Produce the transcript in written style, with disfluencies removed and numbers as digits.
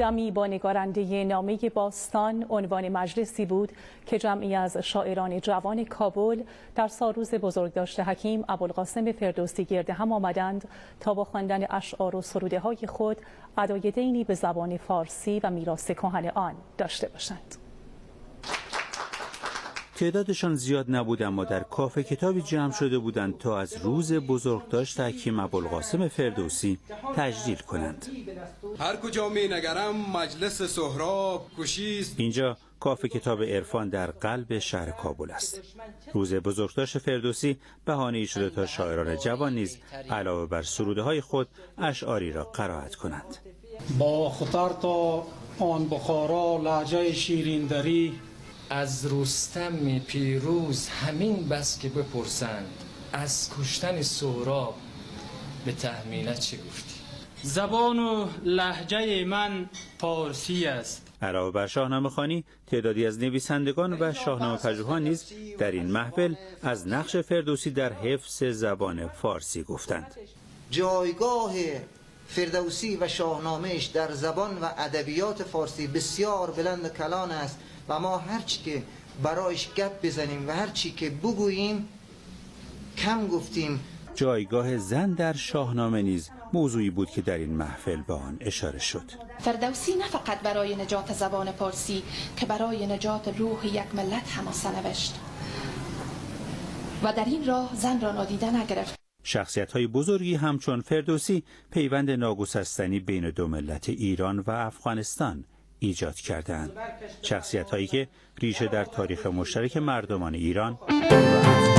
دمی با نگارنده نامه باستان عنوان مجلسی بود که جمعی از شاعران جوان کابل در سالروز بزرگداشت حکیم ابوالقاسم فردوسی گرد هم آمدند تا با خواندن اشعار و سروده‌های خود ادای دینی به زبان فارسی و میراث کهن آن داشته باشند. تعدادشان زیاد نبود، اما در کافه کتابی جمع شده بودند تا از روز بزرگداشت حکیم ابوالقاسم فردوسی تجلیل کنند. هر کجا می نگرم مجلس سهراب کشیست. اینجا کافه کتاب عرفان در قلب شهر کابل است. روز بزرگداشت فردوسی بهانه‌ای شده تا شاعران جوان نیز علاوه بر سروده‌های خود اشعاری را قرائت کنند. با خطر تا آن بخارا لهجه شیرین دری، از رستم پیروز همین بس که بپرسند، از کشتن سهراب به تحمیلت چه گفتی؟ زبان و لهجه من پارسی است. علاوه بر شاهنامه خوانی، تعدادی از نویسندگان و شاهنامه پژوهان نیز در این محفل از نقش فردوسی در حفظ زبان فارسی گفتند. جایگاه فردوسی و شاهنامه‌اش در زبان و ادبیات فارسی بسیار بلند کلان است و ما هرچی که برایش گپ بزنیم و هرچی که بگوییم کم گفتیم. جایگاه زن در شاهنامه نیز موضوعی بود که در این محفل به آن اشاره شد. فردوسی نه فقط برای نجات زبان فارسی که برای نجات روح یک ملت هم سرنوشت و در این راه زن را نادیده نگرفت. شخصیت‌های بزرگی همچون فردوسی پیوند ناگسستنی بین دو ملت ایران و افغانستان ایجاد کردند. شخصیت‌هایی که ریشه در تاریخ مشترک مردمان ایران و